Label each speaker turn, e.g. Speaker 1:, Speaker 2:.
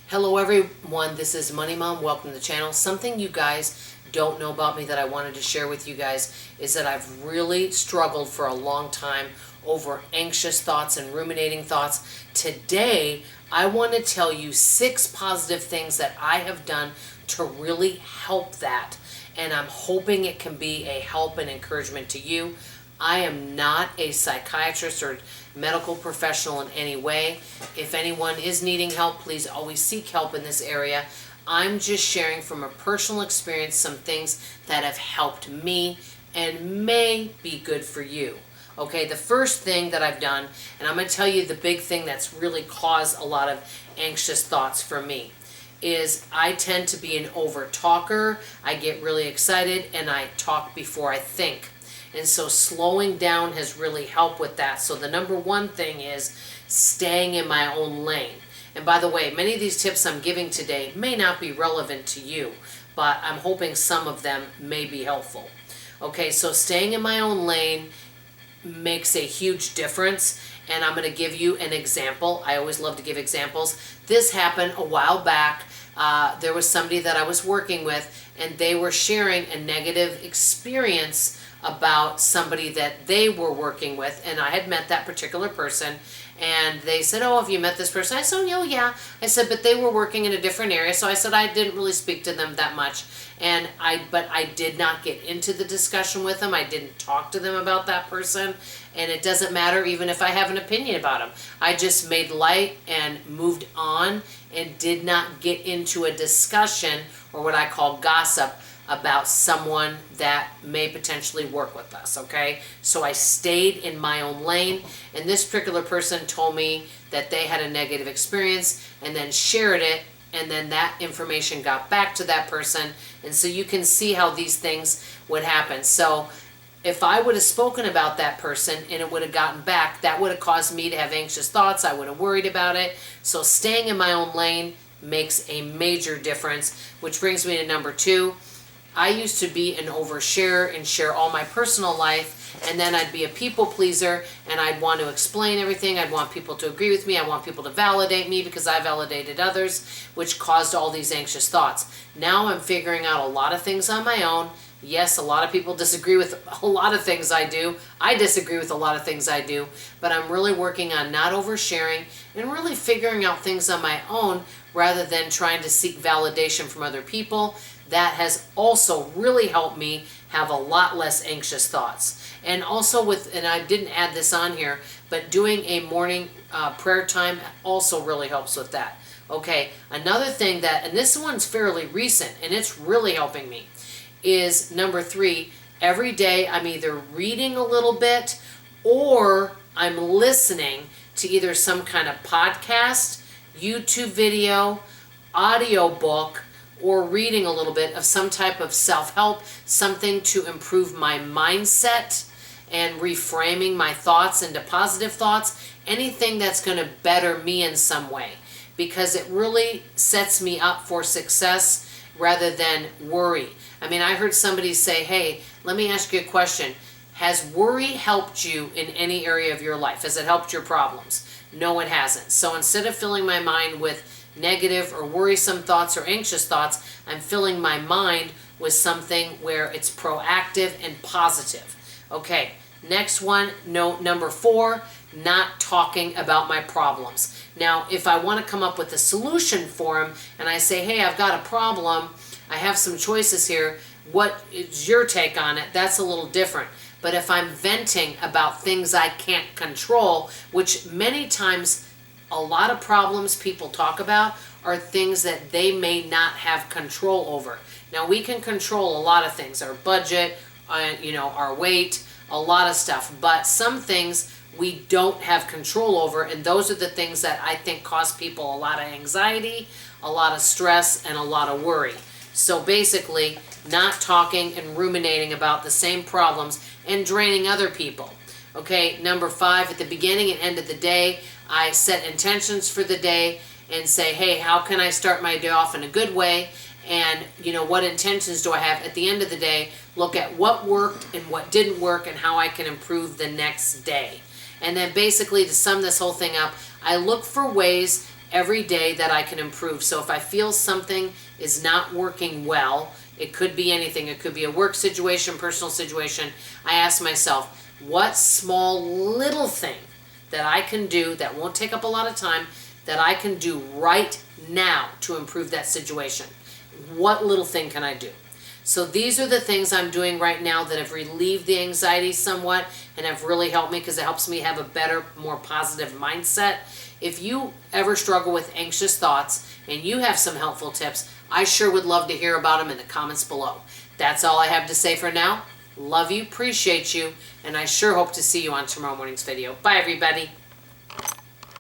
Speaker 1: Hello everyone, this is Money Mom. Welcome to the channel. Something you guys don't know about me that I wanted to share with you guys is that I've really struggled for a long time over anxious thoughts and ruminating thoughts. Today, I want to tell you 6 positive things that I have done to really help that. And I'm hoping it can be a help and encouragement to you. I am not a psychiatrist or medical professional in any way. If anyone is needing help, please always seek help in this area. I'm just sharing from a personal experience some things that have helped me and may be good for you. Okay, the first thing that I've done, and I'm going to tell you the big thing that's really caused a lot of anxious thoughts for me, is I tend to be an over talker. I get really excited and I talk before I think. And so slowing down has really helped with that. So the number one thing is staying in my own lane. And by the way, many of these tips I'm giving today may not be relevant to you, but I'm hoping some of them may be helpful. Okay, so staying in my own lane makes a huge difference. And I'm going to give you an example. I always love to give examples. This happened a while back. There was somebody that I was working with, and they were sharing a negative experience about somebody that they were working with, and I had met that particular person, and they said, "Oh, have you met this person?" I said, "Oh, yeah." I said, "But they were working in a different area," so I said I didn't really speak to them that much, but I did not get into the discussion with them. I didn't talk to them about that person, and it doesn't matter even if I have an opinion about them. I just made light and moved on and did not get into a discussion or what I call gossip about someone that may potentially work with us, okay? So I stayed in my own lane, and this particular person told me that they had a negative experience and then shared it, and then that information got back to that person, and so you can see how these things would happen. So if I would have spoken about that person and it would have gotten back, that would have caused me to have anxious thoughts. I would have worried about it. So staying in my own lane makes a major difference, which brings me to number 2. I used to be an oversharer and share all my personal life, and then I'd be a people pleaser, and I'd want to explain everything. I'd want people to agree with me. I want people to validate me because I validated others, which caused all these anxious thoughts. Now I'm figuring out a lot of things on my own. Yes, a lot of people disagree with a lot of things I do. I disagree with a lot of things I do, but I'm really working on not oversharing and really figuring out things on my own rather than trying to seek validation from other people. That has also really helped me have a lot less anxious thoughts. And also and I didn't add this on here, but doing a morning prayer time also really helps with that. Okay, another thing and this one's fairly recent and it's really helping me, is number 3, every day I'm either reading a little bit or I'm listening to either some kind of podcast, YouTube video, audio book, or reading a little bit of some type of self-help, something to improve my mindset and reframing my thoughts into positive thoughts, anything that's going to better me in some way, because it really sets me up for success rather than worry. I mean, I heard somebody say, "Hey, let me ask you a question. Has worry helped you in any area of your life? Has it helped your problems?" No, it hasn't. So instead of filling my mind with negative or worrisome thoughts or anxious thoughts, I'm filling my mind with something where it's proactive and positive. Okay, next one, number 4, not talking about my problems. Now, if I want to come up with a solution for them and I say, "Hey, I've got a problem, I have some choices here, what is your take on it?" That's a little different. But if I'm venting about things I can't control, which many times a lot of problems people talk about are things that they may not have control over. Now, we can control a lot of things, our budget, our weight, a lot of stuff, but some things we don't have control over, and those are the things that I think cause people a lot of anxiety, a lot of stress, and a lot of worry. So basically, not talking and ruminating about the same problems and draining other people. Okay, number 5, at the beginning and end of the day, I set intentions for the day and say, "Hey, how can I start my day off in a good way? And, what intentions do I have?" At the end of the day, look at what worked and what didn't work and how I can improve the next day. And then basically, to sum this whole thing up, I look for ways every day that I can improve. So if I feel something is not working well, it could be anything. It could be a work situation, personal situation. I ask myself, what small little thing that I can do that won't take up a lot of time, that I can do right now to improve that situation? What little thing can I do? So these are the things I'm doing right now that have relieved the anxiety somewhat and have really helped me, because it helps me have a better, more positive mindset. If you ever struggle with anxious thoughts and you have some helpful tips, I sure would love to hear about them in the comments below. That's all I have to say for now. Love you, appreciate you, and I sure hope to see you on tomorrow morning's video. Bye, everybody.